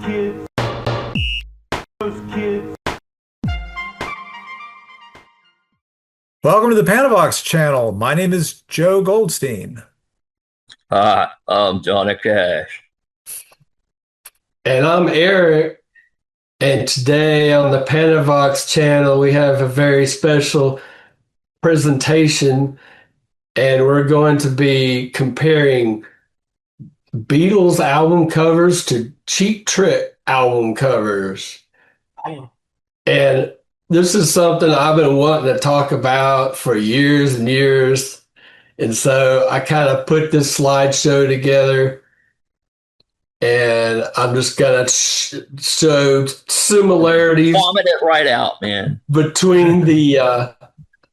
kids, those kids. Welcome to the Panavox channel. My name is Joe Goldstein. Hi, I'm Johnny Cash. And I'm Eric. And today on the Panavox channel, we have a very special presentation. And we're going to be comparing Beatles album covers to Cheap Trick album covers. And this is something I've been wanting to talk about for years and years. And so I kind of put this slideshow together. And I'm just going to show similarities. Vomit it right out, man. Between the,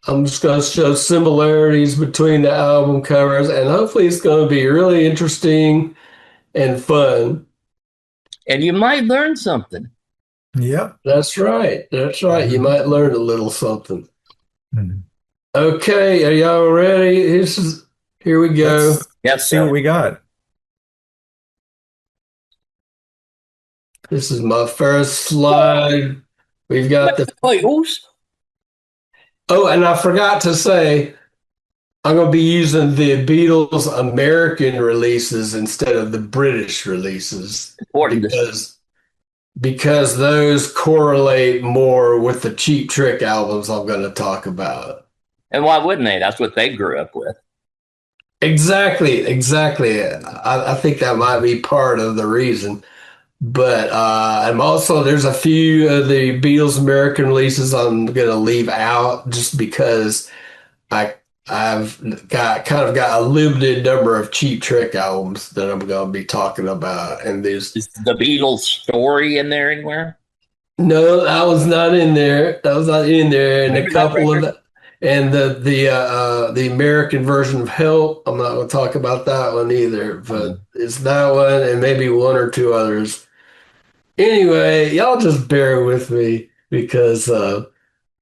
I'm just going to show similarities between the album covers, and hopefully it's going to be really interesting and fun. And you might learn something. Yep. That's right. That's right. You might learn a little something. Mm-hmm. Okay, are y'all ready? Here we go. Let's see what we got. This is my first slide. We've got the Oh, and I forgot to say, I'm going to be using the Beatles American releases instead of the British releases because those correlate more with the Cheap Trick albums I'm going to talk about. And why wouldn't they? That's what they grew up with. Exactly. I think that might be part of the reason. But I'm also, there's a few of the Beatles American releases I'm going to leave out just because I've got a limited number of Cheap Trick albums that I'm going to be talking about. And there's Is the Beatles story in there anywhere? no, that was not in there. That was not in there. And Maybe a couple that of the, and the American version of Help, I'm not going to talk about that one either. But it's that one and maybe one or two others. Anyway, y'all just bear with me because I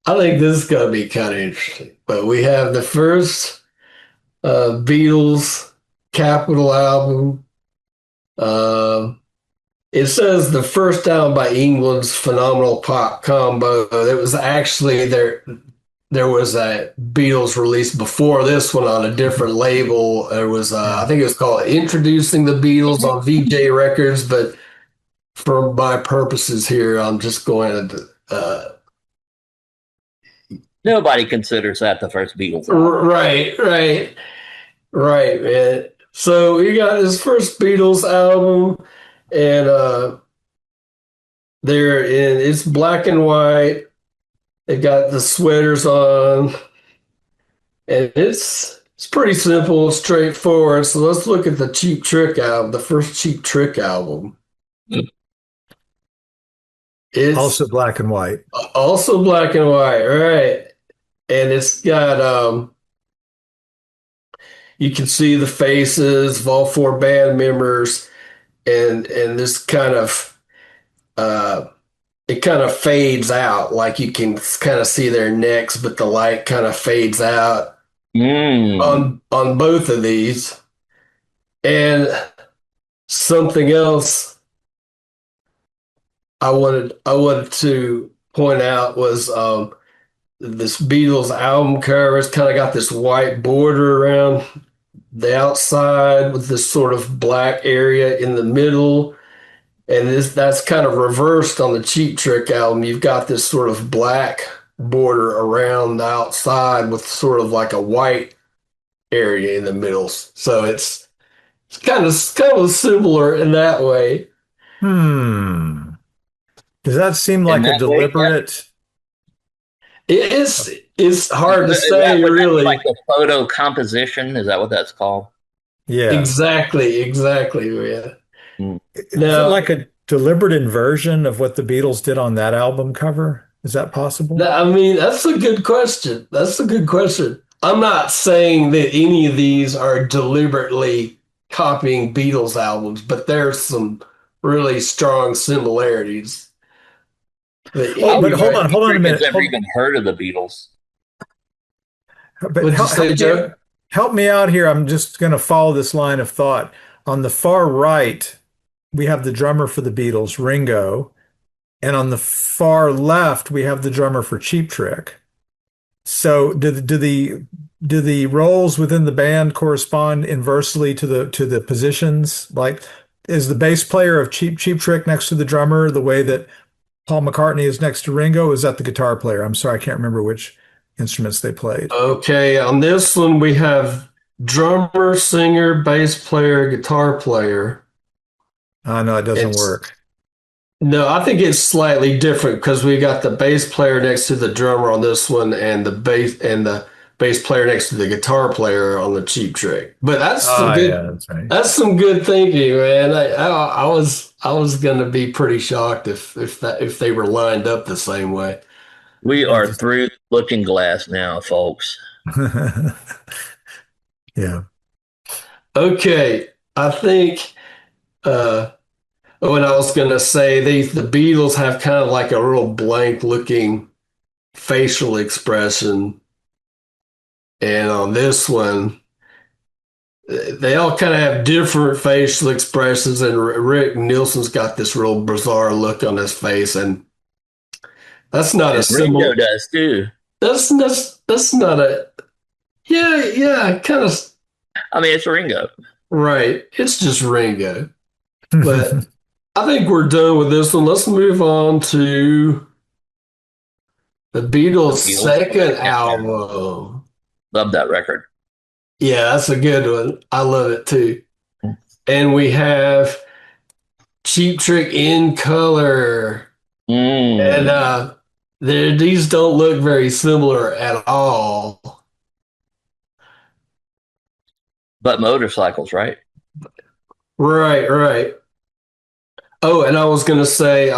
think this is going to be kind of interesting. But we have the first Beatles Capitol album. It says the first album by England's phenomenal pop combo. It was actually there was a Beatles release before this one on a different label. There was, I think it was called Introducing the Beatles on VJ Records, but for my purposes here, I'm just going to. Nobody considers that the first Beatles album. Right, man. So we got his first Beatles album, and it's black and white. They got the sweaters on, and it's pretty simple, straightforward. So let's look at the Cheap Trick album, the first Cheap Trick album. It's Also black and white. Also black and white, right? And it's got you can see the faces of all four band members, and this kind of it kind of fades out, like you can kind of see their necks, but the light kind of fades out on both of these. And something else I wanted to point out was this Beatles album cover. It's kind of got this white border around the outside with this sort of black area in the middle. And that's kind of reversed on the Cheap Trick album. You've got this sort of black border around the outside with sort of like a white area in the middle. So it's kind of similar in that way. Does that seem like a deliberate? It's hard to say, really. Like the photo composition, is that what that's called? Yeah, exactly. Yeah. Is it like a deliberate inversion of what the Beatles did on that album cover? Is that possible? I mean, that's a good question. I'm not saying that any of these are deliberately copying Beatles albums, but there's some really strong similarities. But hold on a minute. Never even heard of the Beatles. But help me out here. I'm just going to follow this line of thought. On the far right, we have the drummer for the Beatles, Ringo, and on the far left we have the drummer for Cheap Trick. So do the roles within the band correspond inversely to the positions? Like, is the bass player of Cheap Trick next to the drummer the way that Paul McCartney is next to Ringo? Is that the guitar player? I'm sorry, I can't remember which instruments they played. Okay, on this one we have drummer, singer, bass player, guitar player. No, it doesn't It's work. No, I think it's slightly different because we got the bass player next to the drummer on this one, and the bass player next to the guitar player on the Cheap Trick. But that's some Oh, yeah, good. that's right. That's some good thinking, man. I was gonna be pretty shocked if they were lined up the same way. We Yeah, are just through the looking glass now, folks. yeah. Okay, I think what I was gonna say, the Beatles have kind of like a real blank looking facial expression, and on this one, they all kind of have different facial expressions. And Rick Nielsen's got this real bizarre look on his face, and that's not a And Ringo symbol. does too. That's not a yeah kind of I mean, it's Ringo. right. It's just Ringo, but I think we're done with this one. Let's move on to the The Beatles' Beatles. second album. Love that record. Yeah, that's a good one. I love it too. And we have Cheap Trick in color. And Mm. these don't look very similar at all. But motorcycles, right? Right, right. Oh, and I was gonna say,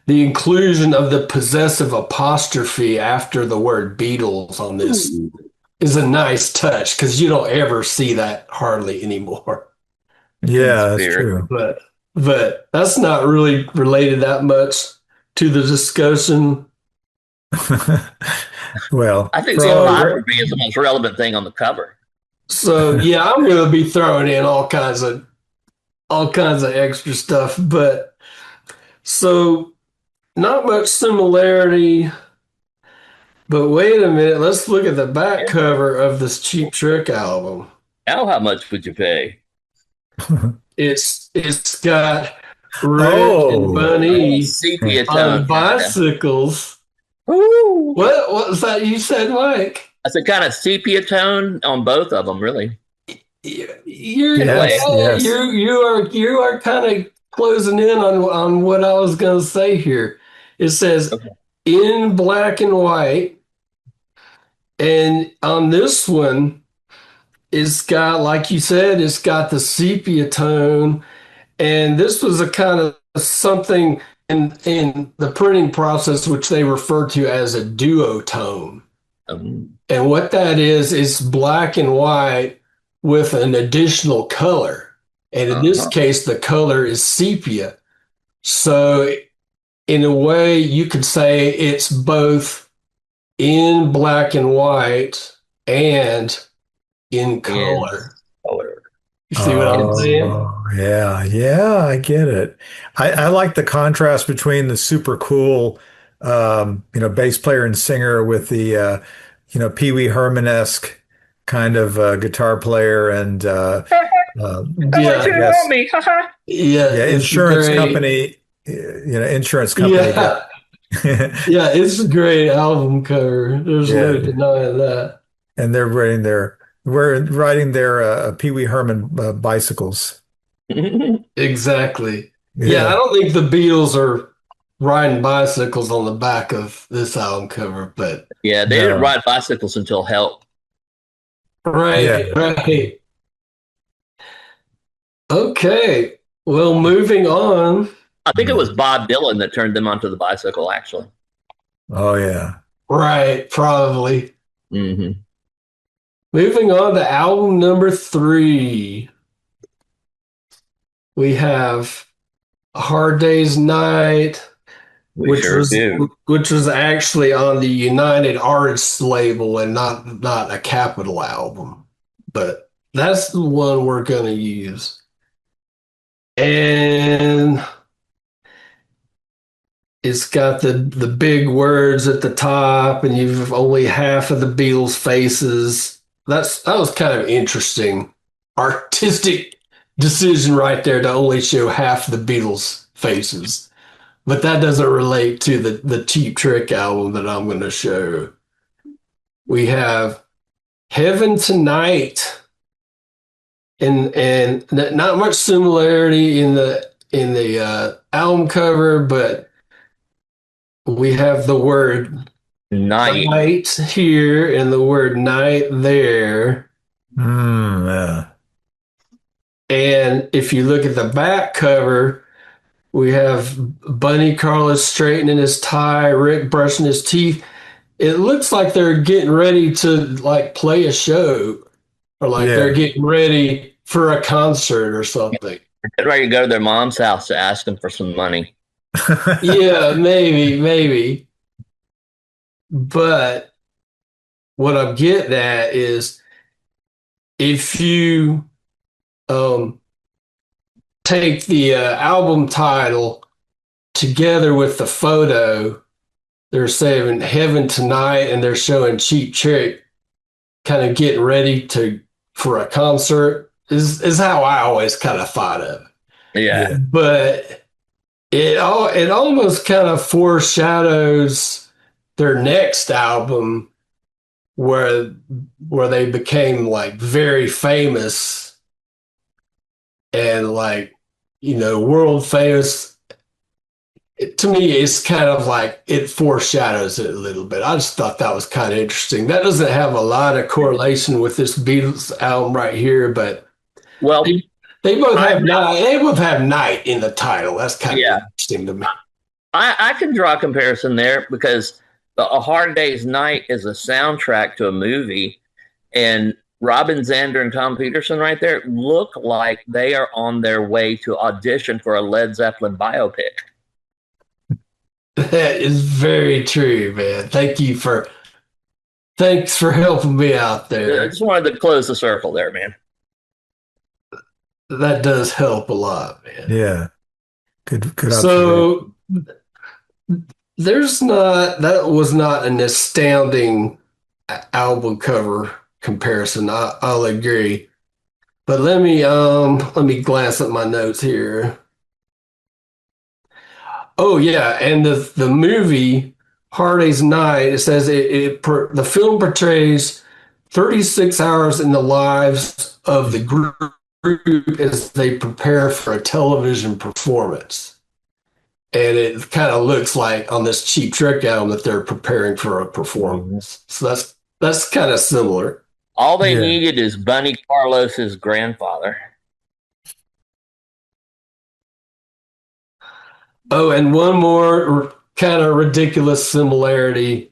the inclusion of the possessive apostrophe after the word Beatles on this Ooh. is a nice touch because you don't ever see that hardly anymore. Yeah, that's Spirit. true. But that's not really related that much to the discussion. Well, I think for the all, apostrophe is the most relevant thing on the cover. So yeah, I'm gonna be throwing in all kinds of extra stuff, but so not much similarity. But wait a minute, let's look at the back cover of this Cheap Trick album. Now, how much would you pay? It's got Rick and Oh, Bunny Sepia on tone. bicycles. Ooh. What was that you said, Mike? That's a kind of sepia tone on both of them, really. You're In a way. yes. you are kind of closing in on what I was going to say here. It says Okay. in black and white, and on this one, it's got, like you said, it's got the sepia tone, and this was a kind of something in the printing process which they refer to as a duotone. And what that is black and white with an additional color. And in this case, the color is sepia. So in a way, you could say it's both in black and white and in color. Color. You see what I'm saying? Oh, yeah, I get it. I like the contrast between the super cool, bass player and singer with the, Pee Wee Herman-esque kind of guitar player and, Yeah, I guess, me. yeah, yeah, it's insurance great. company, insurance company. Yeah, yeah, it's a great album cover. There's no Yeah. denying that. And we're riding their Pee Wee Herman bicycles. Exactly. Yeah, I Yeah. don't think the Beatles are riding bicycles on the back of this album cover, but Yeah, they didn't No. ride bicycles until Help. right, Yeah. right. Okay. Well, moving on. I think it was Bob Dylan that turned them onto the bicycle, actually. Oh, yeah. Right, probably. Hmm. Moving on to album number 3. We have A Hard Day's Night, We sure do. which was actually on the United Artists label and not a Capitol album. But that's the one we're going to use. And it's got the big words at the top, and you've only half of the Beatles' faces. That was kind of interesting, artistic decision right there to only show half the Beatles' faces. But that doesn't relate to the Cheap Trick album that I'm going to show. We have Heaven Tonight, and not much similarity in the album cover, but we have the word Night. night here and the word night there. Yeah. And if you look at the back cover, we have Bunny Carlos straightening his tie, Rick brushing his teeth. It looks like they're getting ready to like play a show, or like they're getting ready for a concert or something. They're ready to go to their mom's house to ask them for some money. Yeah, maybe. But what I'm getting at is if you take the album title together with the photo, they're saying Heaven Tonight, and they're showing Cheap Trick kind of getting ready for a concert is how I always kind of thought of it. Yeah. But it almost kind of foreshadows their next album where they became like very famous and like, world famous. To me, it's kind of like it foreshadows it a little bit. I just thought that was kind of interesting. That doesn't have a lot of correlation with this Beatles album right here, but well, they both have night. They both have night in the title. That's kind of interesting to me. I can draw a comparison there because A Hard Day's Night is a soundtrack to a movie, and Robin Zander and Tom Peterson right there look like they are on their way to audition for a Led Zeppelin biopic. That is very true, man. Thanks for helping me out there. I just wanted to close the circle there, man. That does help a lot, man. Yeah. Good observation. So that was not an astounding album cover comparison. I'll agree. But let me glance at my notes here. Oh yeah, and the movie Hard Day's Night, it says the film portrays 36 hours in the lives of the group as they prepare for a television performance. And it kind of looks like on this Cheap Trick album that they're preparing for a performance. So that's kind of similar. All they needed is Bunny Carlos's grandfather. Oh, and one more kind of ridiculous similarity.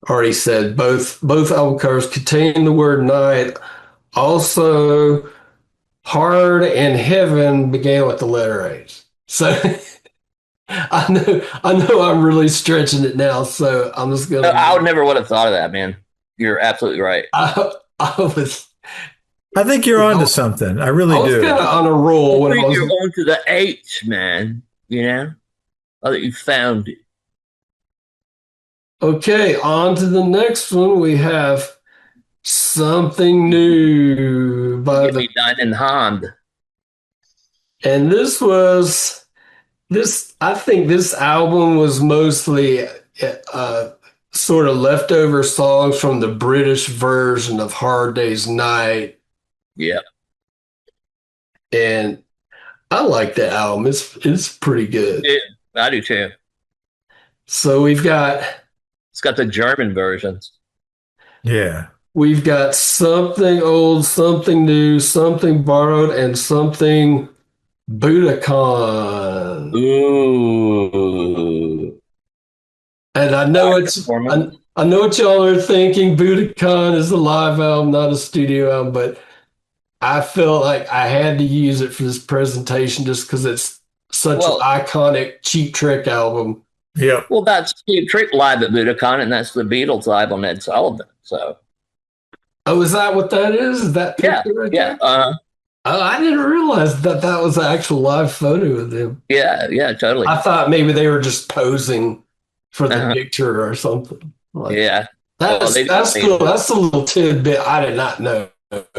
Already said both album covers contain the word night. Also, Hard and Heaven began with the letter H. So I know I'm really stretching it now, so I'm just gonna. I would have thought of that, man. You're absolutely right. I think you're onto something. I really do. I was kind of on a roll when I was. You're on to the H, man. I think you found it. Okay, on to the next one. We have Something New by the Diamond Hand. And I think this album was mostly sort of leftover songs from the British version of Hard Day's Night. Yeah. And I like the album. It's pretty good. Yeah, I do too. So it's got the German versions. Yeah. We've got Something Old, Something New, Something Borrowed, and Something Budokan. Ooh. And I know I know what y'all are thinking. Budokan is a live album, not a studio album, but I felt like I had to use it for this presentation just because it's such an iconic Cheap Trick album. Yeah. Well, that's Cheap Trick live at Budokan, and that's the Beatles live on Ed Sullivan. So Oh, is that what that is? Is that Yeah, picture right yeah, there? Oh, I didn't realize that that was an actual live photo of them. yeah, totally. I thought maybe they were just posing for the Uh-huh. picture or something. Like Yeah. Well, that's cool. That's a little tidbit I did not know,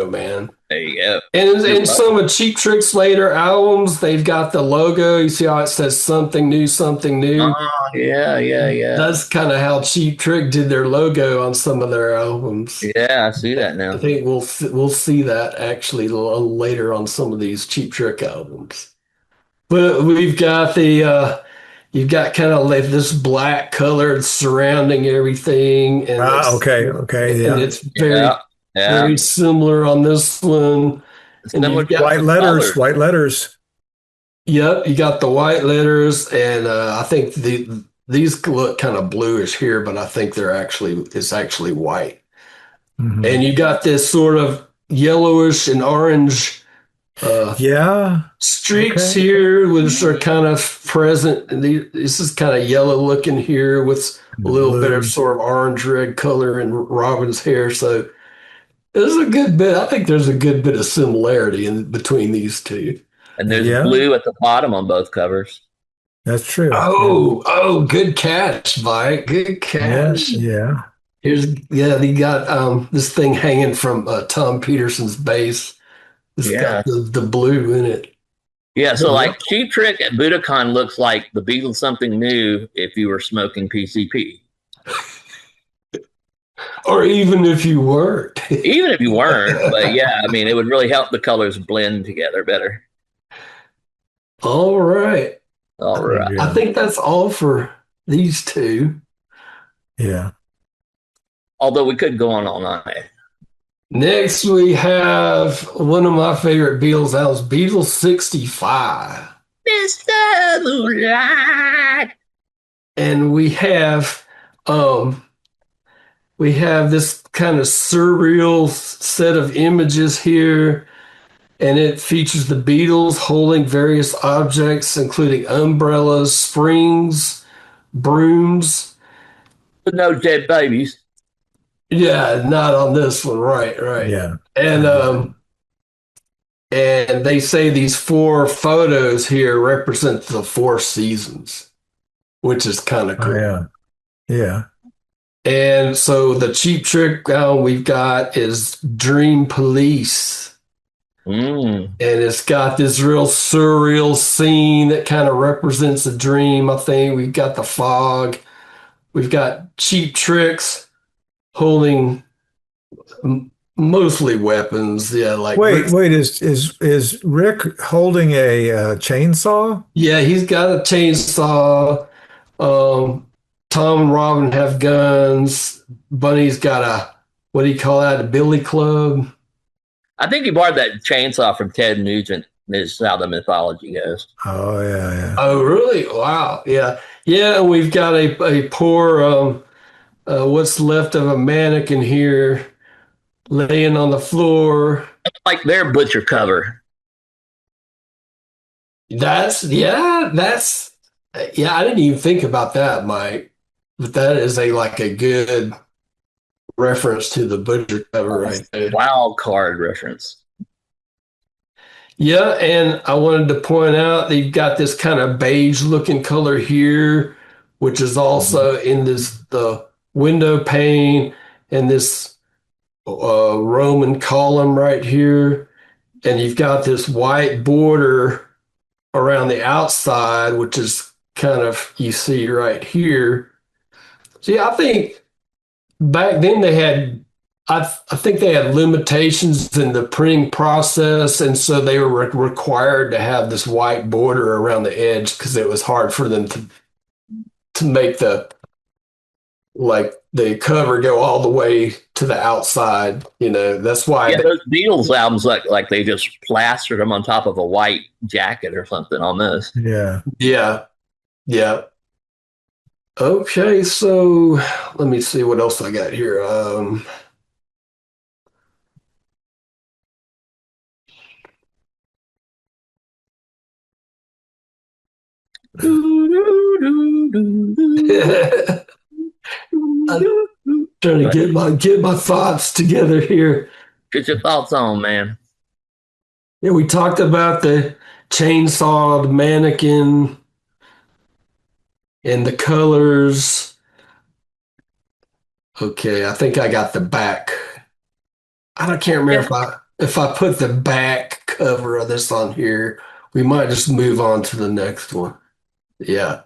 man. there you go. And You're in some of Cheap Trick's later albums, they've got the logo. You see how it says something new, something new. Oh, yeah. That's kind of how Cheap Trick did their logo on some of their albums. Yeah, I see that I now. think we'll see that actually a little later on some of these Cheap Trick albums. But we've got you've got kind of like this black color surrounding everything, and Okay, and yeah. it's Yeah, yeah. very similar on this one. And Similar you've got White letters, white letters. Yep, you got the white letters, and I think these look kind of bluish here, but I think it's actually white. Mhm. And you got this sort of yellowish and orange uh, Yeah. streaks Okay. here, which are kind of present. And this is kind of yellow looking here with a The little bit of blue. sort of orange red color in Robin's hair. So there's a good bit. I think there's a good bit of similarity in between these two. And there's Yeah, blue at the bottom on both covers. that's true. Oh, good catch, Mike. Good Yeah, catch. yeah. They got this thing hanging from Tom Peterson's bass. It's got Yeah. the blue in it. Yeah, so Yeah. like Cheap Trick at Budokan looks like the Beatles something new if you were smoking PCP. Or even if you weren't. Even if you weren't, but yeah, I mean, it would really help the colors blend together better. All right. All right. I Yeah. think that's all for these two. Yeah. Although we could go on all night. Next, we have one of my favorite Beatles albums, Beatles 65. Mr. Moonlight. And we have this kind of surreal set of images here, and it features the Beatles holding various objects, including umbrellas, springs, brooms. But no dead babies. Yeah, not on this one, right. Yeah. And they say these four photos here represent the four seasons, which is kind of Oh, cool. yeah. Yeah. And so the Cheap Trick we've got is Dream Police. Mm. And it's got this real surreal scene that kind of represents a dream, I think. We've got the fog. We've got Cheap Tricks holding mostly weapons. Yeah, like Wait, is Rick holding a chainsaw? yeah, he's got a chainsaw. Tom and Robin have guns. Bunny's got what do you call that? A billy club. I think he borrowed that chainsaw from Ted Nugent. Is how the mythology goes. Oh, yeah. Oh, really? Wow. Yeah. Yeah. And we've got a poor, what's left of a mannequin here laying on the floor. Like their butcher cover. Yeah, I didn't even think about that, Mike. But that is like a good reference to the butcher cover right there. Wild card reference. Yeah, and I wanted to point out they've got this kind of beige looking color here, which is also in the window pane and this Roman column right here. And you've got this white border around the outside, which is kind of, you see right here. See, I think back then I think they had limitations in the printing process, and so they were required to have this white border around the edge because it was hard for them to make the cover go all the way to the outside. That's why. Yeah, those Beatles albums like they just plastered them on top of a white jacket or something almost. Yeah. Yeah. Okay, so let me see what else I got here. Trying to But get my thoughts together here. get your thoughts on, man. Yeah, we talked about the chainsawed mannequin and the colors. Okay, I think I got the back. Can't remember Yeah. if I put the back cover of this on here. We might just move on to the next one. Yeah.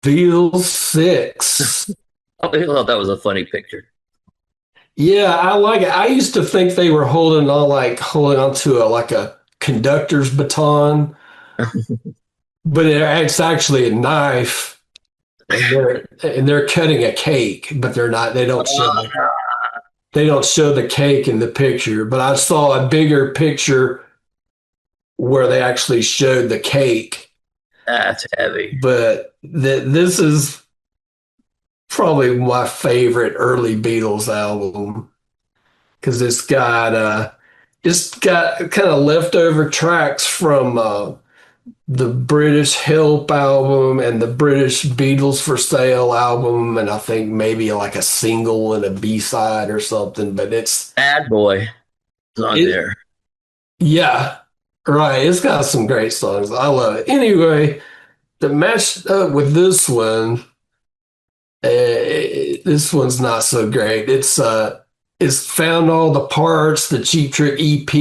Beatles 6. I thought that was a funny picture. Yeah, I like it. I used to think they were holding on to a conductor's baton, but it's actually a knife, and they're cutting a cake, but they're not. They don't show the cake in the picture. But I saw a bigger picture where they actually showed the cake. That's heavy. But this is probably my favorite early Beatles album because it's got kind of leftover tracks from the British Help album and the British Beatles for Sale album, and I think maybe like a single and a B-side or something. But Bad Boy is on it, there. yeah, right. It's got some great songs. I love it. Anyway, the match up with this one's not so great. It's Found All the Parts, the Cheap Trick EP.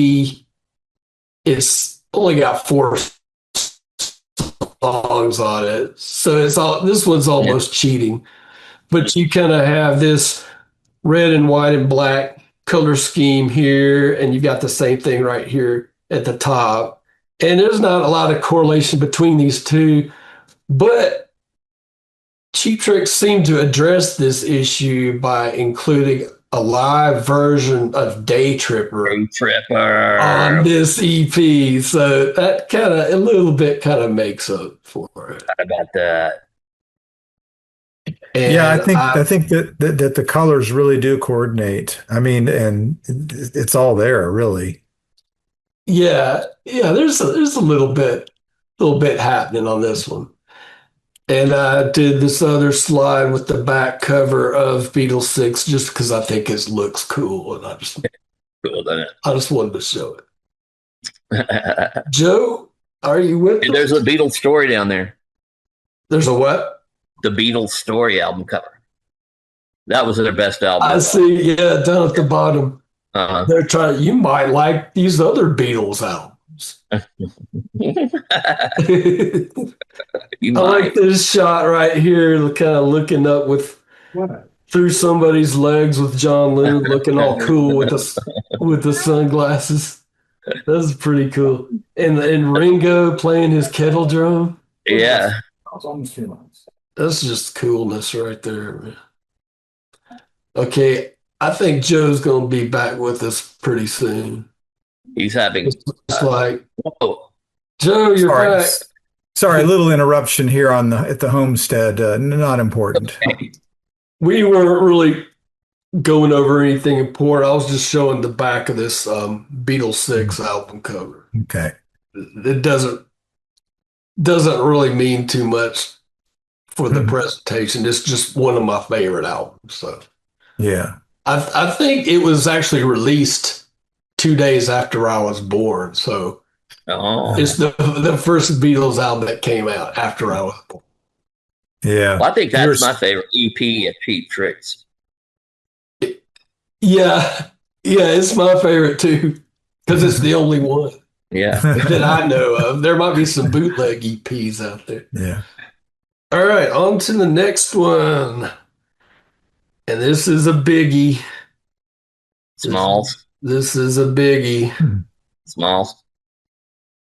It's only got 4 songs on it, so this one's almost cheating. But you kind of have this red and white and black color scheme here, and you got the same thing right here at the top. And there's not a lot of correlation between these two, but Cheap Trick seemed to address this issue by including a live version of Day Tripper Tripper. on this EP. So that a little bit makes up for it. How about that? And Yeah, I think that the colors really do coordinate. I mean, and it's all there, really. yeah, there's a little bit happening on this one. And I did this other slide with the back cover of Beatles 6 just because I think it looks cool, and Cool, doesn't I just wanted to show it. it? Joe, are you with us? There's a Beatles story down there. There's a what? The Beatles story album cover. That was their best album. I see. Yeah, down at the bottom. Uh-huh. They're trying. You might like these other Beatles albums. You I like might. this shot right here, kind of looking up through somebody's legs with John Lennon looking all cool with the sunglasses. That's pretty cool. And Ringo playing his kettle drum. Yeah. That's just coolness right there, man. Okay, I think Joe's gonna be back with us pretty soon. He's having. It's like, Oh, Joe, you're Sorry, back. sorry, a little interruption here at the homestead. Not important. We weren't really going over anything important. I was just showing the back of this Beatles 6 album cover. Okay. It doesn't really mean too much for the presentation. It's just one of my favorite albums. So Yeah. I think it was actually released 2 days after I was born. So it's the first Beatles album that came out after I was born. Yeah. Well, I think that's my favorite EP of Cheap Tricks. Yeah, it's my favorite too because it's the only one Yeah. that I know of. There might be some bootleg EPs out there. Yeah. All right, on to the next one. And this is a biggie. Smalls. This is a biggie. Smalls.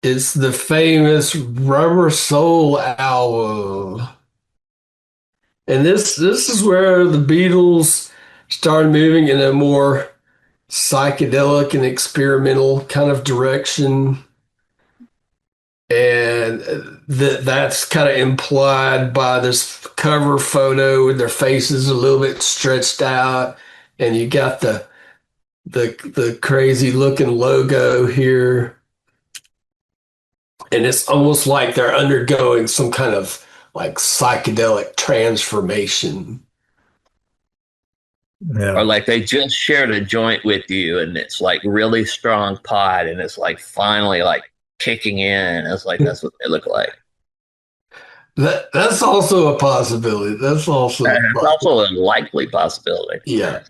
It's the famous Rubber Soul album. And this is where the Beatles started moving in a more psychedelic and experimental kind of direction. And that's kind of implied by this cover photo with their faces a little bit stretched out. And you got the crazy looking logo here. And it's almost like they're undergoing some kind of like psychedelic transformation. or Yeah. like they just shared a joint with you and it's like really strong pot and it's like finally like kicking in. It's like that's what they look like. That's also a possibility. That's also a It's possibility. also a likely possibility. Yeah.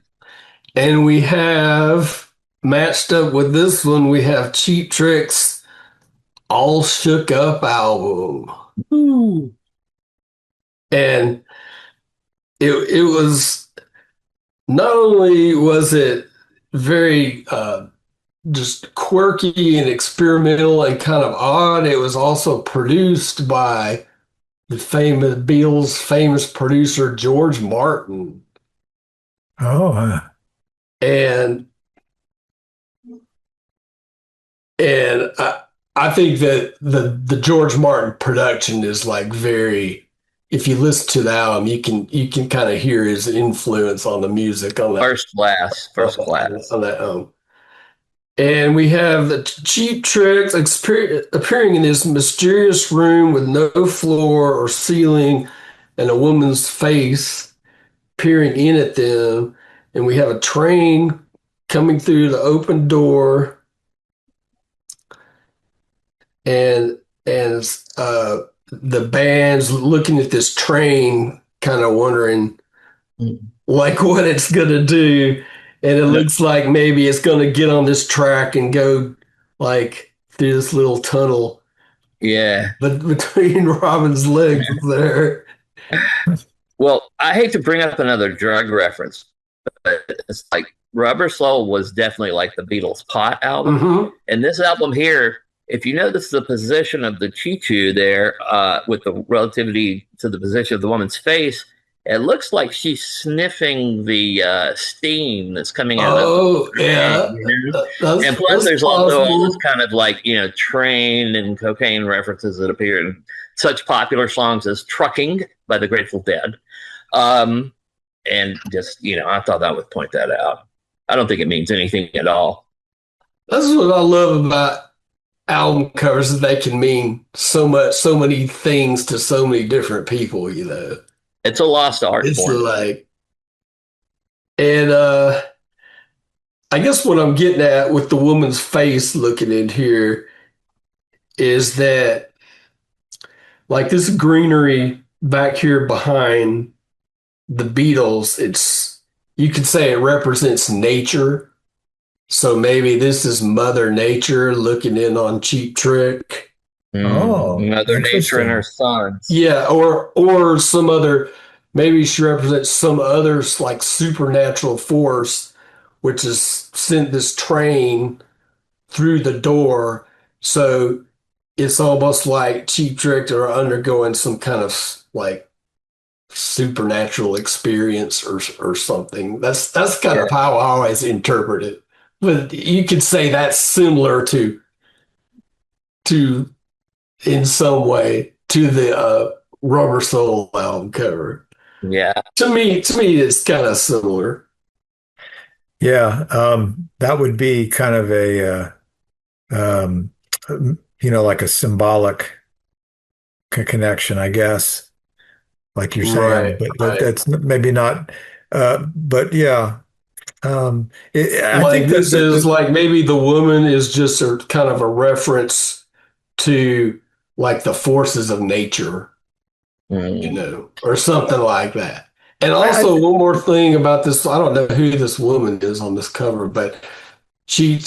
And we have matched up with this one, we have Cheap Trick's All Shook Up album. Ooh. And it was not only was it very just quirky and experimental and kind of odd, it was also produced by the famous Beatles famous producer George Martin. Oh, And I think that the George Martin production is like very, if you listen to the album, you can kind of hear his influence on the music on that First class, first class. on that And we have the Cheap Tricks appearing in this mysterious room with no floor or ceiling and a woman's face peering in at them. And we have a train coming through the open door and the band's looking at this train, kind of wondering like what it's gonna do, and it looks like maybe it's gonna get on this track and go like through this little tunnel, Yeah. but between Robin's legs there. Well, I hate to bring up another drug reference, but it's like Rubber Soul was definitely like the Beatles' Pot album. Mm-hmm. And this album here, if you notice the position of the Choo there, with the relativity to the position of the woman's face, it looks like she's sniffing the steam that's coming out Oh, of the yeah. And plus, there's also all this kind of like, train and cocaine references that appear in such popular songs as Trucking by the Grateful Dead. And just, I thought I would point that out. I don't think it means anything at all. That's what I love about album covers, is they can mean so much, so many things to so many different people, It's a lost art It's form. like, and I guess what I'm getting at with the woman's face looking in here is that, like, this greenery back here behind the Beatles, you could say it represents nature. So maybe this is Mother Nature looking in on Cheap Trick. Oh, Mother Nature interesting. and her sons. Yeah, or some other, maybe she represents some other like supernatural force, which has sent this train through the door. So it's almost like Cheap Trick are undergoing some kind of like supernatural experience or something. That's kind of how I always interpret it. But you could say that's similar to in some way to the Rubber Soul album cover. Yeah. To me, it's kind of similar. Yeah. That would be kind of a, um, like a symbolic connection, I guess, like you're saying, Right, but that's maybe not, but yeah. I Like think that this is like maybe the woman is just a kind of a reference to like the forces of nature, or something like that. And also one more thing about this, I don't know who this woman is on this cover, but she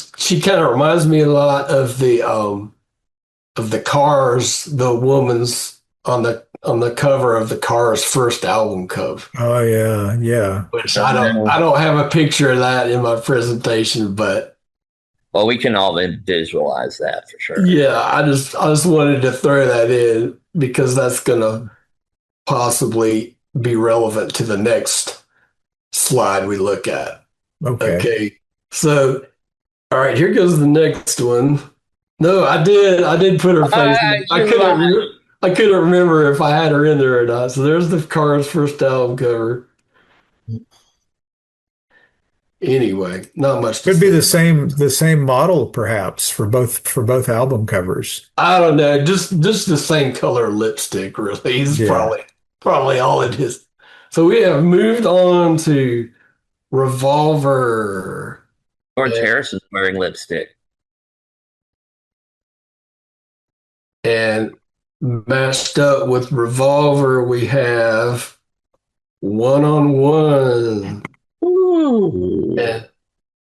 kind of reminds me a lot of the Cars, the woman's on the cover of the Cars first album cover. Oh yeah, yeah. Which I don't have a picture of that in my presentation, but well, we can all visualize that for sure. yeah, I just wanted to throw that in because that's gonna possibly be relevant to the next slide we look at. Okay. So all right, here goes the next one. No, I did put her face. I couldn't remember if I had her in there or not. So there's the Cars first album cover. Anyway, not much to Could be say. the same model perhaps for both album covers. I don't know, just the same color lipstick, really. It's Yeah. probably all it is. So we have moved on to Revolver. George And, Harrison's wearing lipstick. and matched up with Revolver, we have One on One. Ooh. And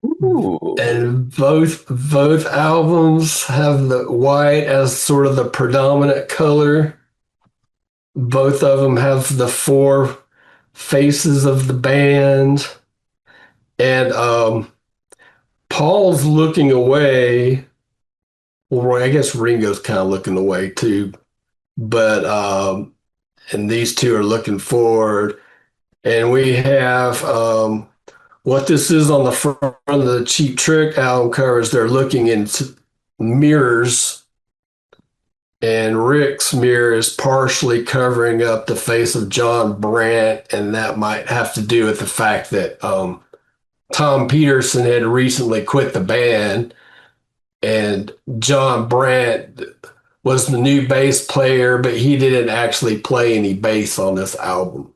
Ooh. and both albums have the white as sort of the predominant color. Both of them have the four faces of the band. And Paul's looking away. Well, I guess Ringo's kind of looking away too. But and these two are looking forward. And we have what this is on the front of the Cheap Trick album covers. They're looking into mirrors, and Rick's mirror is partially covering up the face of John Brandt, and that might have to do with the fact that Tom Peterson had recently quit the band, and John Brandt was the new bass player, but he didn't actually play any bass on this album.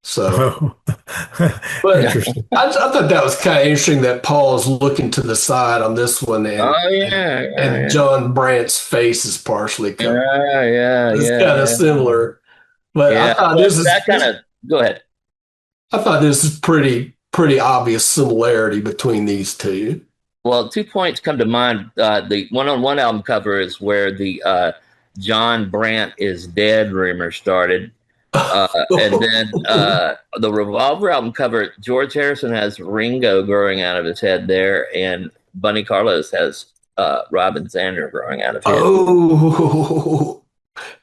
So, Oh, but interesting. I thought that was kind of interesting that Paul's looking to the side on this one, Oh yeah, and yeah, John Brandt's face is partially covered. yeah, yeah, It's yeah, kind of yeah. similar, but Yeah. Well, that kind of. Go ahead. I thought this is pretty obvious similarity between these two. Well, 2 points come to mind. The one-on-one album cover is where the John Brandt is dead rumor started. And then the Revolver album cover, George Harrison has Ringo growing out of his head there, and Bunny Carlos has Robin Zander growing out of his. Oh,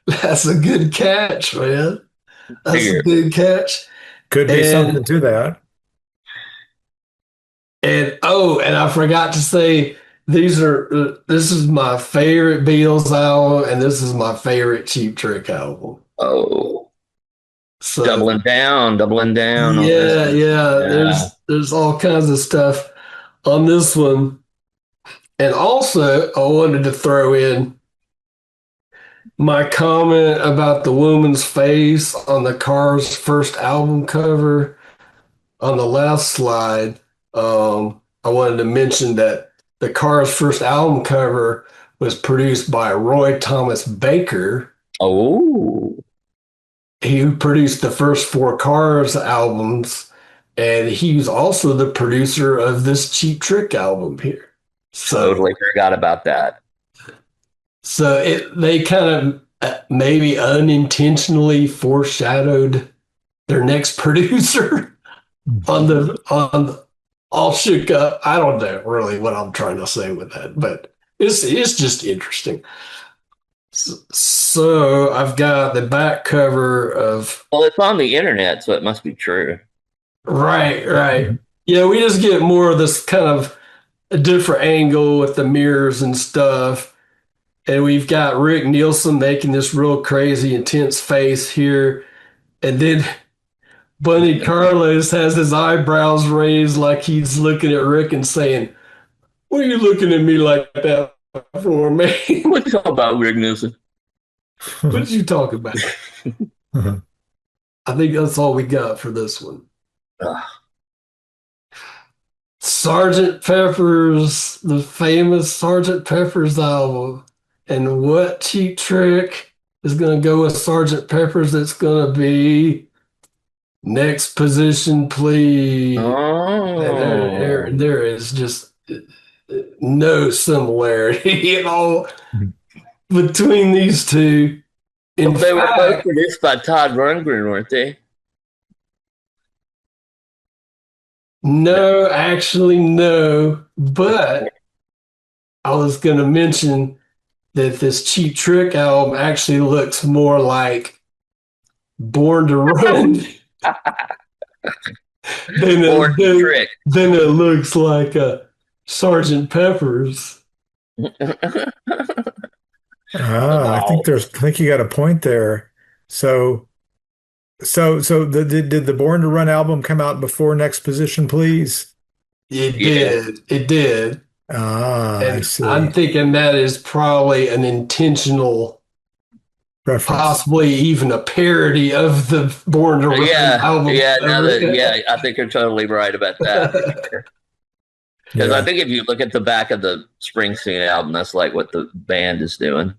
that's a good catch, man. That's a good catch. Could be something to that. And I forgot to say this is my favorite Beatles album, and this is my favorite Cheap Trick album. Oh, so doubling down. Yeah. There's all kinds of stuff on this one. And also, I wanted to throw in my comment about the woman's face on the Cars' first album cover on the last slide. I wanted to mention that the Cars' first album cover was produced by Roy Thomas Baker. Oh, He produced the first four Cars albums, and he was also the producer of this Cheap Trick album here. totally forgot about that. So they kind of maybe unintentionally foreshadowed their next producer on All Shook Up. I don't know really what I'm trying to say with that, but it's just interesting. So I've got the back cover of. Well, it's on the internet, so it must be true. Right. Yeah, we just get more of this kind of a different angle with the mirrors and stuff. And we've got Rick Nielsen making this real crazy, intense face here. And then Bunny Carlos has his eyebrows raised like he's looking at Rick and saying, "What are you looking at me like that for, man? What you talking about, Rick Nielsen? What did you talk about?" I think that's all we got for this one. Sergeant Pepper's, the famous Sergeant Pepper's album. And what Cheap Trick is going to go with Sergeant Pepper's? It's going to be Next Position, Please. Oh, There is just no similarity at all between these two. well, they were both produced by Todd Rundgren, weren't they? No, actually, no. But I was going to mention that this Cheap Trick album actually looks more like Born to Run than it looks like Sergeant Pepper's. I think you got a point there. So did the Born to Run album come out before Next Position, Please? It did. I see. I'm thinking that is probably an intentional reference. possibly even a parody of the Born to Run album. I think you're totally right about that. Because I think if you look at the back of the Springsteen album, that's like what the band is doing.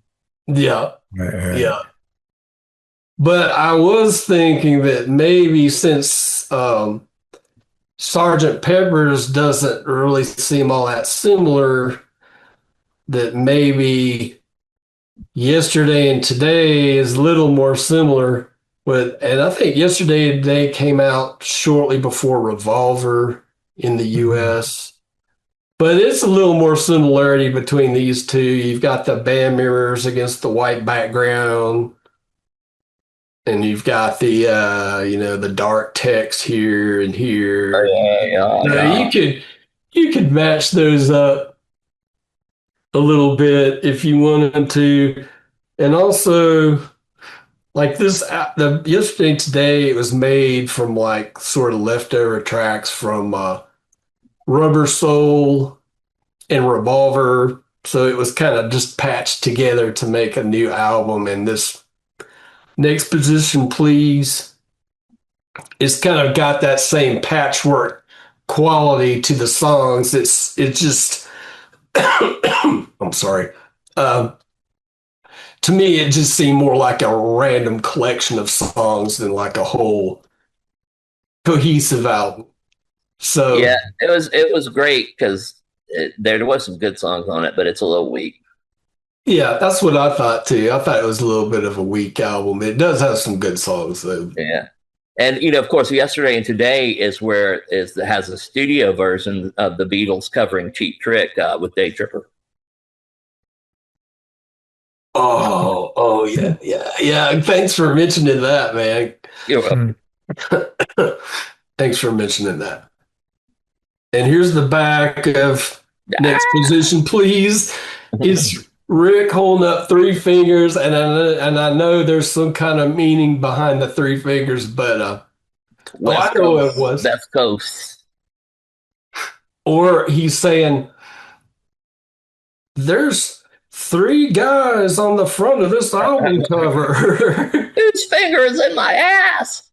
Yeah. Right. Yeah. But I was thinking that maybe since Sergeant Pepper's doesn't really seem all that similar, that maybe Yesterday and Today is a little more similar. And I think Yesterday and Today came out shortly before Revolver in the US. But it's a little more similarity between these two. You've got the band mirrors against the white background. And you've got the the dark text here and here. You could match those up a little bit if you wanted to. And also, like the Yesterday and Today, it was made from like sort of leftover tracks from Rubber Soul and Revolver. So it was kind of just patched together to make a new album. And this Next Position, Please, it's kind of got that same patchwork quality to the songs. It's just, I'm sorry. To me, it just seemed more like a random collection of songs than like a whole cohesive album. So yeah, it was great because there was some good songs on it, but it's a little weak. Yeah, that's what I thought too. I thought it was a little bit of a weak album. It does have some good songs though. Yeah. And of course, Yesterday and Today is where it has a studio version of the Beatles covering Cheap Trick with Day Tripper. Oh yeah. Thanks for mentioning that, man. You're welcome. Thanks for mentioning that. And here's the back of Next Position, Please. It's Rick holding up three fingers, and I know there's some kind of meaning behind the three fingers, but I know what it was. West Coast. Or he's saying, there's three guys on the front of this album cover. Whose finger is in my ass?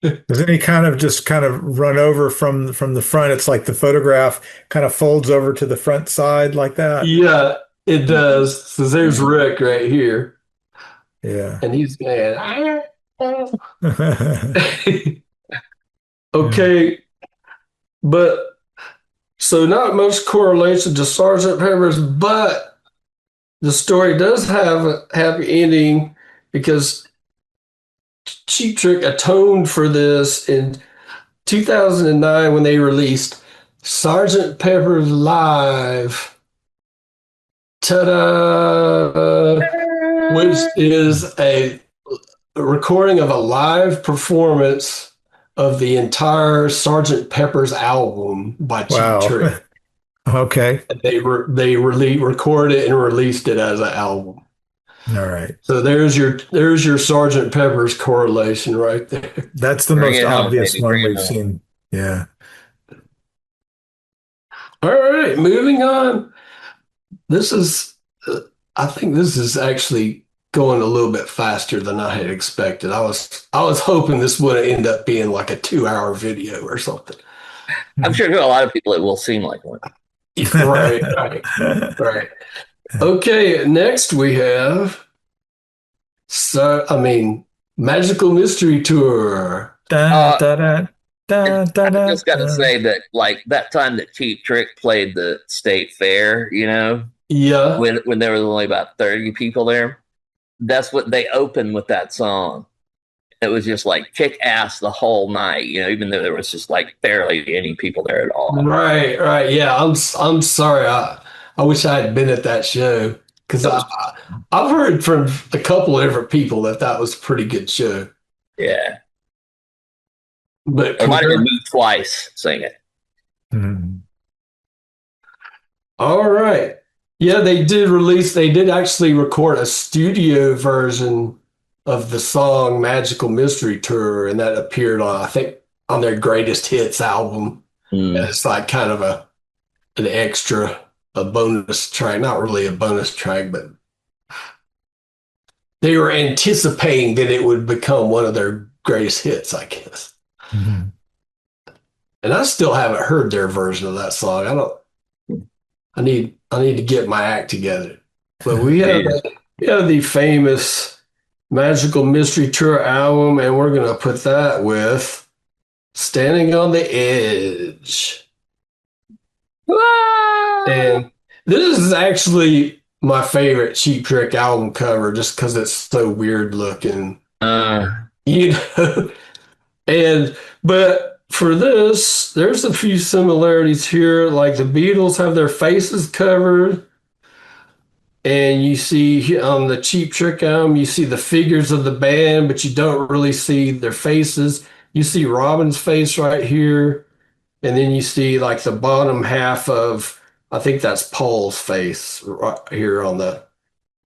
Doesn't he kind of run over from the front? It's like the photograph kind of folds over to the front side like that. Yeah, it does. So there's Rick right here. Yeah. And he's going, okay. But so not much correlation to Sergeant Pepper's, but the story does have a happy ending because Cheap Trick atoned for this in 2009 when they released Sergeant Pepper's Live. Ta-da! Which is a recording of a live performance of the entire Sergeant Pepper's album by Cheap Trick. Okay. They recorded it and released it as an album. All right. So there's your Sergeant Pepper's correlation right there. That's the most obvious one we've seen. Yeah. All right, moving on. This is, I think this is actually going a little bit faster than I had expected. I was hoping this would end up being like a 2-hour video or something. I'm sure to a lot of people it will seem like one. Right. Okay, next we have Magical Mystery Tour. I just got to say that, like, that time that Cheap Trick played the State Fair, Yeah. When there was only about 30 people there, that's what they opened with that song. It was just like kick ass the whole night, even though there was just like barely any people there at all. Right. Yeah, I'm sorry. I wish I had been at that show because I've heard from a couple of different people that was a pretty good show. Yeah. But it might have been me twice singing. Mm-hmm. All right. Yeah, they did actually record a studio version of the song Magical Mystery Tour, and that appeared on their Greatest Hits album. And it's like kind of an extra, a bonus track, not really a bonus track, but they were anticipating that it would become one of their greatest hits, I guess. Mhm. And I still haven't heard their version of that song. I need to get my act together. But we have the famous Magical Mystery Tour album, and we're gonna put that with Standing on the Edge. And this is actually my favorite Cheap Trick album cover just because it's so weird looking. You know, but for this, there's a few similarities here. Like the Beatles have their faces covered, and you see on the Cheap Trick album, you see the figures of the band, but you don't really see their faces. You see Robin's face right here, and then you see like the bottom half of, I think that's Paul's face right here on the.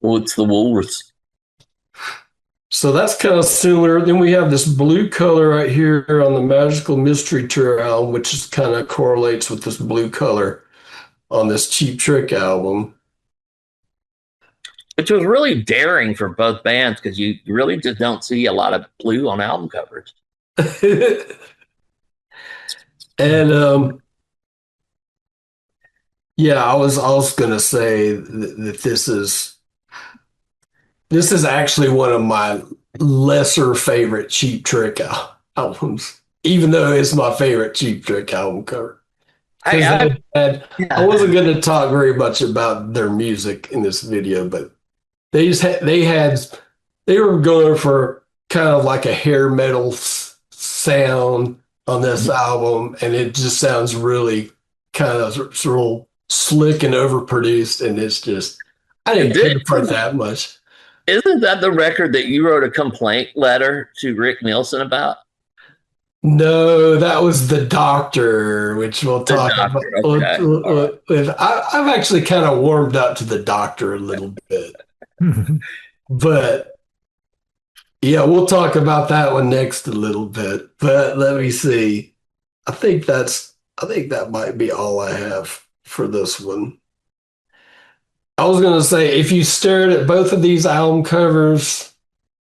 Well, it's the Wolves. So that's kind of similar. Then we have this blue color right here on the Magical Mystery Tour album, which is kind of correlates with this blue color on this Cheap Trick album. Which was really daring for both bands because you really just don't see a lot of blue on album covers. And yeah, I was gonna say that this is actually one of my lesser favorite Cheap Trick albums, even though it's my favorite Cheap Trick album cover. I wasn't going to talk very much about their music in this video, but they were going for kind of like a hair metal sound on this album, and it just sounds really kind of real slick and overproduced, and it's just I didn't care for it that much. Isn't that the record that you wrote a complaint letter to Rick Nielsen about? No, that was The Doctor, which we'll talk about. Okay. I've actually kind of warmed up to The Doctor a little bit. But yeah, we'll talk about that one next a little bit. But let me see. I think that might be all I have for this one. I was going to say, if you stared at both of these album covers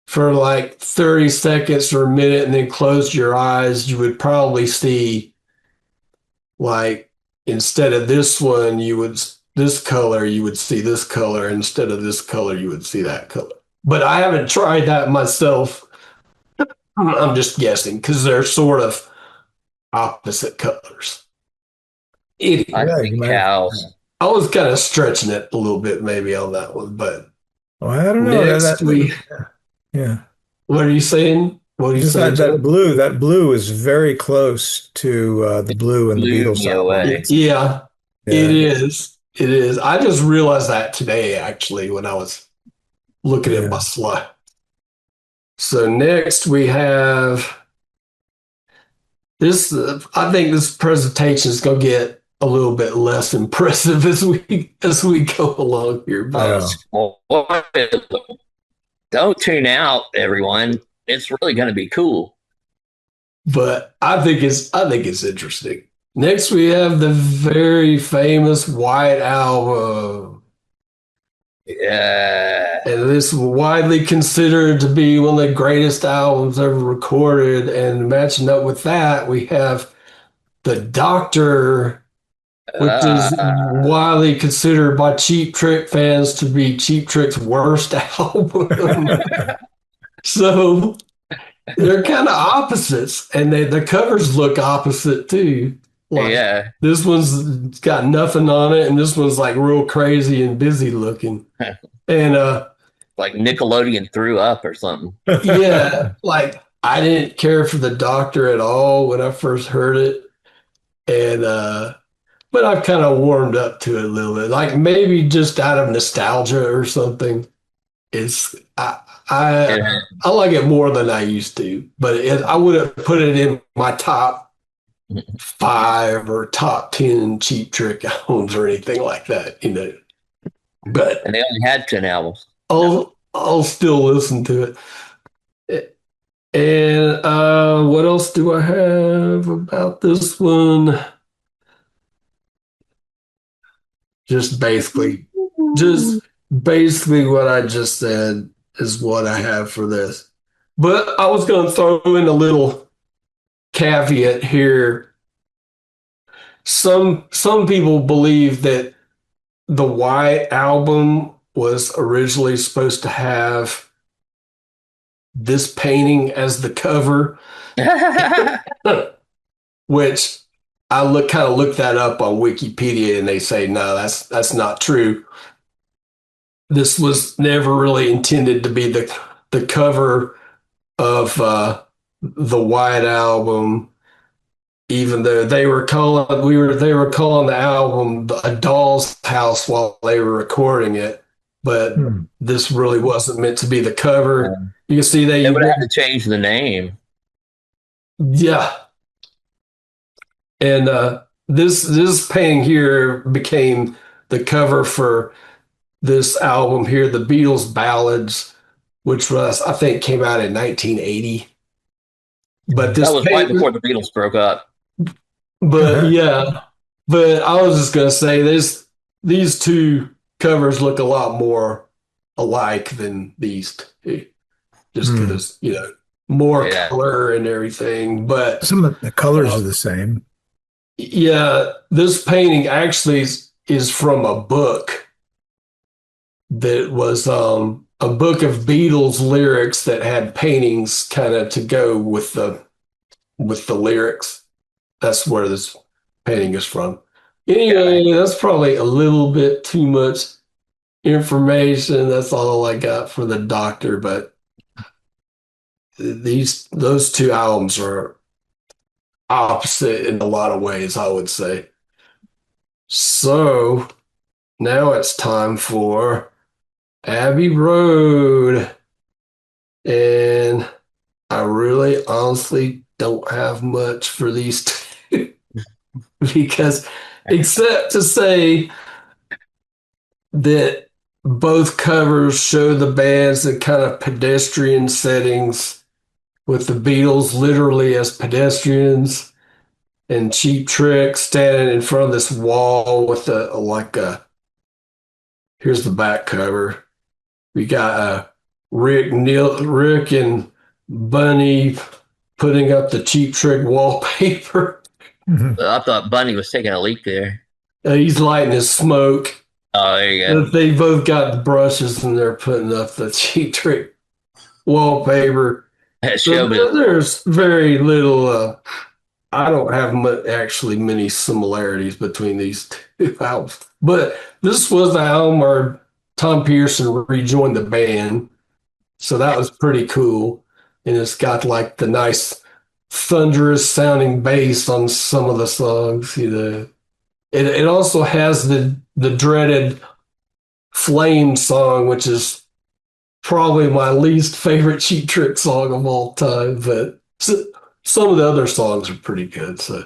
for like 30 seconds or a minute and then closed your eyes, you would probably see, like, instead of this one, this color, you would see this color. Instead of this color, you would see that color. But I haven't tried that myself. I'm just guessing because they're sort of opposite colors. I think cows. I was kind of stretching it a little bit maybe on that one, but I don't know. Yeah. What are you saying? What are you saying? That blue is very close to the blue in the Beatles album. Yeah, it is. It is. I just realized that today, actually, when I was looking at my slide. So next we have this. I think this presentation is going to get a little bit less impressive as we go along here. Don't tune out, everyone. It's really going to be cool. But I think it's interesting. Next, we have the very famous White Album. Yeah. And this is widely considered to be one of the greatest albums ever recorded. And matching up with that, we have The Doctor, which is widely considered by Cheap Trick fans to be Cheap Trick's worst album. So they're kind of opposites, and the covers look opposite too. Like, this one's got nothing on it, and this one's like real crazy and busy looking. And like Nickelodeon threw up or something. Yeah, like I didn't care for The Doctor at all when I first heard it, and but I've kind of warmed up to it a little bit, like maybe just out of nostalgia or something. I like it more than I used to, but I wouldn't put it in my top 5 or top 10 Cheap Trick albums or anything like that, you know. But and they only had 10 albums. I'll still listen to it. And what else do I have about this one? Just basically what I just said. is what I have for this. But I was going to throw in a little caveat here. Some people believe that the White Album was originally supposed to have this painting as the cover, which I looked that up on Wikipedia, and they say no, that's not true. This was never really intended to be the cover of the White Album, even though they were calling the album A Doll's House while they were recording it, but this really wasn't meant to be the cover. You can see They would have to change the name. yeah. And this painting here became the cover for this album here, the Beatles Ballads, which was, I think, came out in 1980. But this That was right before the Beatles broke up. But yeah, but I was just gonna say these two covers look a lot more alike than these two, just because more color and everything. But some of the colors are the same. Yeah, this painting actually is from a book that was a book of Beatles lyrics that had paintings kind of to go with the lyrics. That's where this painting is from. Anyway, that's probably a little bit too much information. That's all I got for the doctor, but those two albums are opposite in a lot of ways, I would say. So now it's time for Abbey Road. And I really honestly don't have much for these two because except to say that both covers show the bands in kind of pedestrian settings with the Beatles literally as pedestrians and Cheap Trick standing in front of this wall with here's the back cover. We got Rick and Bunny putting up the Cheap Trick wallpaper. I thought Bunny was taking a leak there. He's lighting his smoke. Oh, there you go. They both got brushes and they're putting up the Cheap Trick wallpaper. So there's very little. I don't have many similarities between these two albums. But this was the album where Tom Pearson rejoined the band. So that was pretty cool. And it's got like the nice thunderous sounding bass on some of the songs. It also has the dreaded Flame song, which is probably my least favorite Cheap Trick song of all time. But some of the other songs are pretty good. So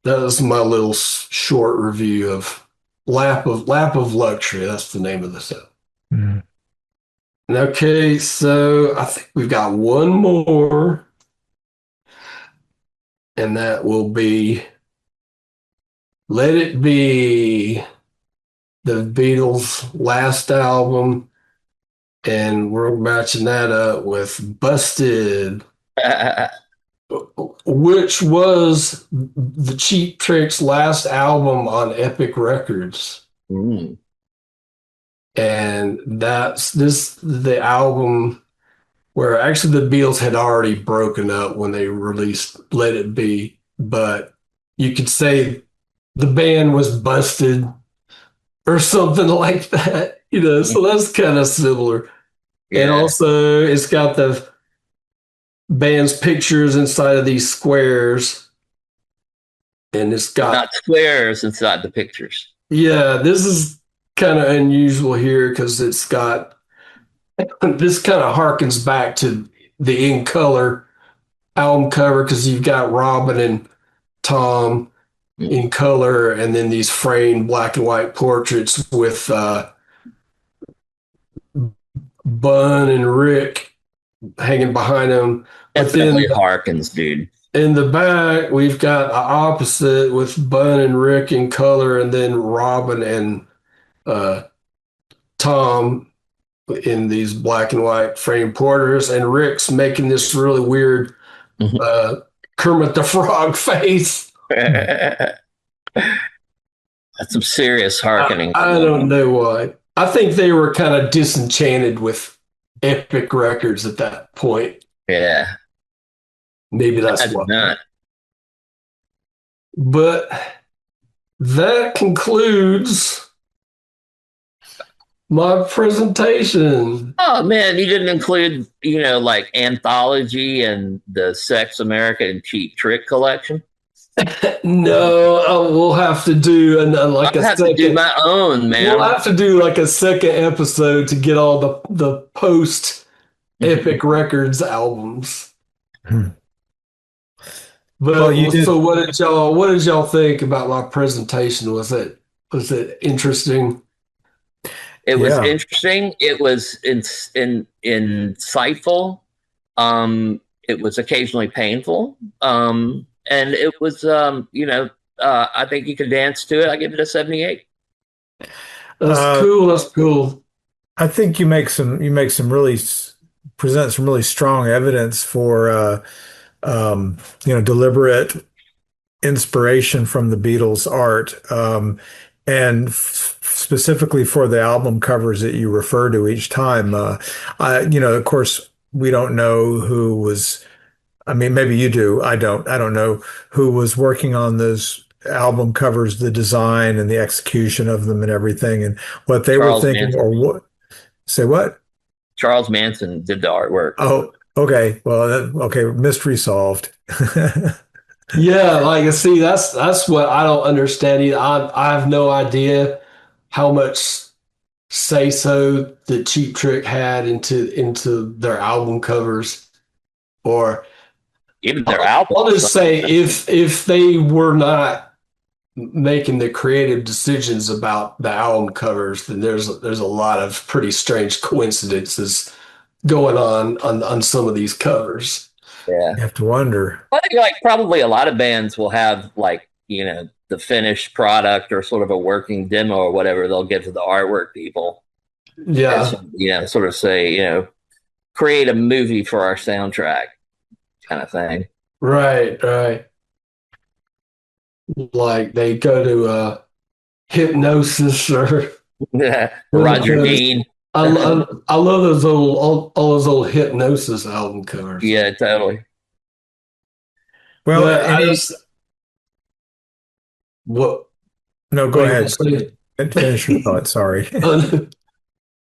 that was my little short review of Lap of Luxury. That's the name of the song. Mm-hmm. Okay, so I think we've got one more, and that will be Let It Be, the Beatles' last album, and we're matching that up with Busted, which was the Cheap Trick's last album on Epic Records. Mm. And that's the album where actually the Beatles had already broken up when they released Let It Be, but you could say the band was busted or something like that, so that's kind of similar. Yeah. And also it's got the band's pictures inside of these squares, and it's got not squares inside the pictures. Yeah, this is kind of unusual here because it's got this kind of harkens back to the In Color album cover because you've got Robin and Tom in color, and then these framed black and white portraits with Bun and Rick hanging behind them. Definitely harkens, dude. In the back, we've got the opposite with Bun and Rick in color, and then Robin and Tom in these black and white frame porters, and Rick's making this really weird uh, Kermit the Frog face. That's some serious hearkening. I don't know why. I think they were kind of disenchanted with Epic Records at that point. Yeah, Maybe that's that's what. not. But that concludes my presentation. Oh man, you didn't include, like Anthology and the Sex America and Cheap Trick collection. No, we'll have to do like I a have to do second. my own, man. We'll have to do like a second episode to get all the post Epic Records albums. Hmm. But Well, you did. so what did y'all think about my presentation? Was it interesting? It was Yeah. interesting. It was insightful. It was occasionally painful. And it was, I think you could dance to it. I give it a 78. That's cool. That's cool. I think you make some really present some really strong evidence for deliberate inspiration from the Beatles art, and specifically for the album covers that you refer to each time. Of course, we don't know who was. I mean, maybe you do. I don't. I don't know who was working on those album covers, the design and the execution of them and everything, and what they were Charles thinking, Manson. or what. Say what? Charles Manson did the artwork. Oh, okay. Well, okay. Mystery solved. Yeah, like see, that's what I don't understand either. I have no idea how much say so that Cheap Trick had into their album covers, or Even their albums. I'll just say if they were not making the creative decisions about the album covers, then there's a lot of pretty strange coincidences going on some of these covers. Yeah. You have to wonder. I think like probably a lot of bands will have like, the finished product or sort of a working demo or whatever they'll get to the artwork people. Yeah. And, sort of say, create a movie for our soundtrack kind of thing. Right. Like they go to Hypnosis or Roger Dean. I love those all those old Hypnosis album covers. Yeah, totally. Well, what? No, go ahead. Say? Finish your thought. Sorry.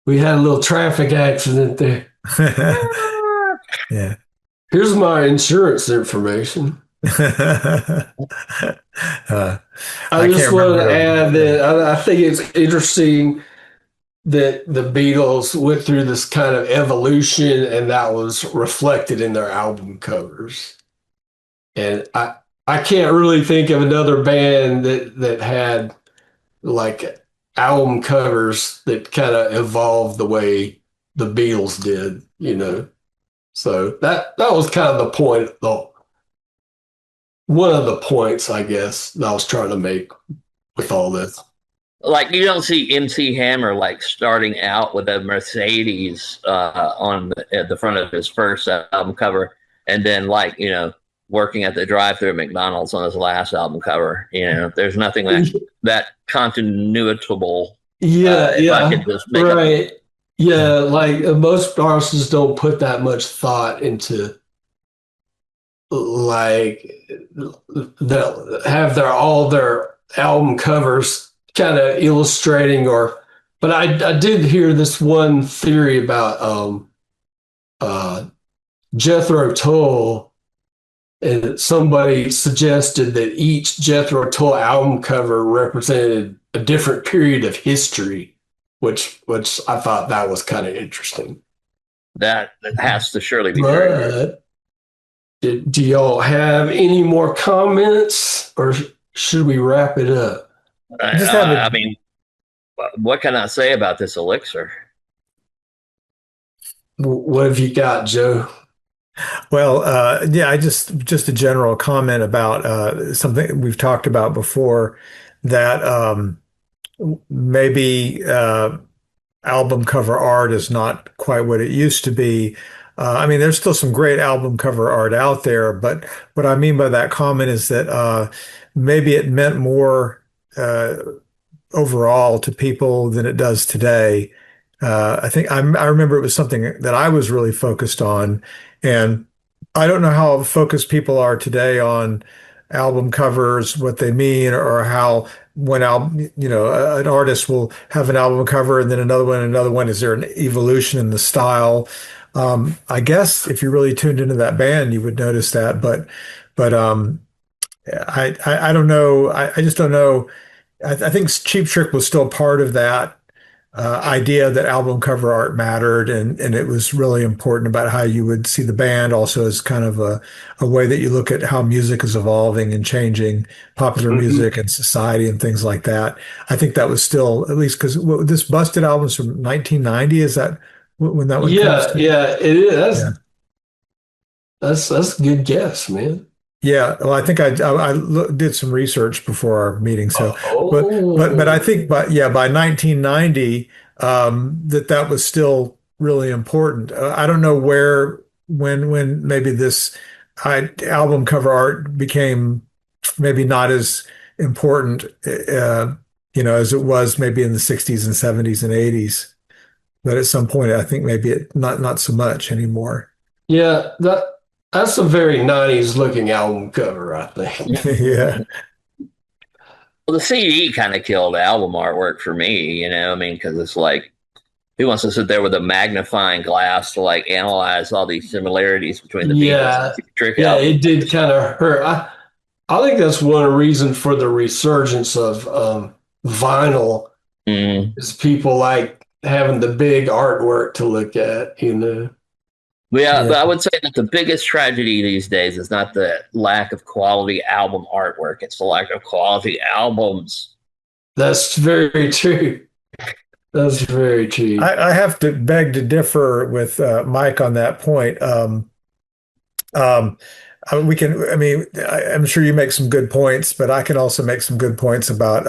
We had a little traffic accident there. Yeah. Here's my insurance information. I I just can't wanted to remember. add that I think it's interesting that the Beatles went through this kind of evolution, and that was reflected in their album covers. And I can't really think of another band that had like album covers that kind of evolved the way the Beatles did. So that was kind of the point, though. One of the points, I guess, that I was trying to make with all this. Like you don't see MC Hammer like starting out with a Mercedes at the front of his first album cover, and then working at the drive-thru at McDonald's on his last album cover. There's nothing that continuitable. Yeah, I could just make right. Yeah, like most artists don't put that much thought into like they'll have all their album covers kind of illustrating but I did hear this one theory about Jethro Tull, and somebody suggested that each Jethro Tull album cover represented a different period of history, which I thought that was kind of interesting. That has to surely be true. Do y'all have any more comments, or should we wrap it up? I mean, what can I say about this elixir? What have you got, Joe? Well, yeah, I just a general comment about something we've talked about before, that maybe album cover art is not quite what it used to be. I mean, there's still some great album cover art out there, but what I mean by that comment is that maybe it meant more uh, overall to people than it does today. I remember it was something that I was really focused on, and I don't know how focused people are today on album covers, what they mean, or how when album, an artist will have an album cover and then another one, another one. Is there an evolution in the style? I guess if you really tuned into that band, you would notice that, but I don't know. I just don't know. I think Cheap Trick was still part of that idea that album cover art mattered, and it was really important about how you would see the band also as kind of a way that you look at how music is evolving and changing popular Mhm. music and society and things like that. I think that was still, at least because this Busted album's from 1990. Is that when that one comes Yeah, to? yeah, it is. Yeah. That's a good guess, man. Yeah, well, I think did some research before our meeting. So, but I Oh, think, but yeah, by 1990, that was still really important. I don't know when maybe this album cover art became maybe not as important, as it was maybe in the 60s and 70s and 80s. But at some point, I think maybe not so much anymore. yeah, that's a very 90s looking album cover, I think. Yeah. Well, the CD kind of killed album artwork for me, I mean, because it's like, who wants to sit there with a magnifying glass to like analyze all these similarities between the Beatles and Yeah, Cheap Trick yeah, album? it did kind of hurt. I think that's one reason for the resurgence of vinyl Mm. is people like having the big artwork to look at, you know. Yeah, Yeah. but I would say that the biggest tragedy these days is not the lack of quality album artwork; it's the lack of quality albums. That's very true. That's very true. I have to beg to differ with Mike on that point. Um, we can, I mean, I'm sure you make some good points, but I can also make some good points about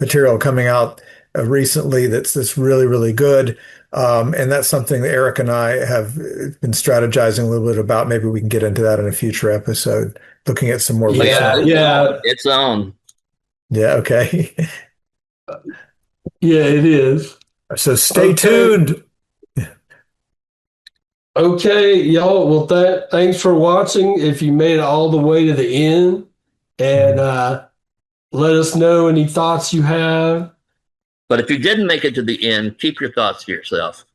material coming out recently that's really, really good. And that's something that Eric and I have been strategizing a little bit about. Maybe we can get into that in a future episode, looking at some more Oh yeah, Yeah, recent. it's on. yeah, It's on. Yeah, okay. yeah, it is. So stay Okay. tuned. Okay, y'all. Well, thanks for watching. If you made it all the way to the end, and let us know any thoughts you have. But if you didn't make it to the end, keep your thoughts to yourself.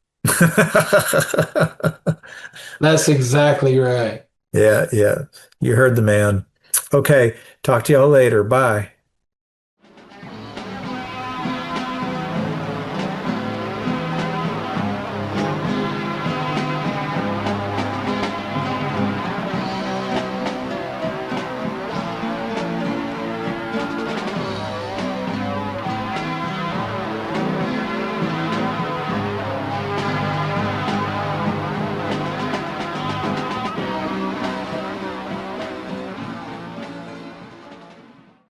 That's exactly right. Yeah, yeah. You heard the man. Okay, talk to y'all later. Bye.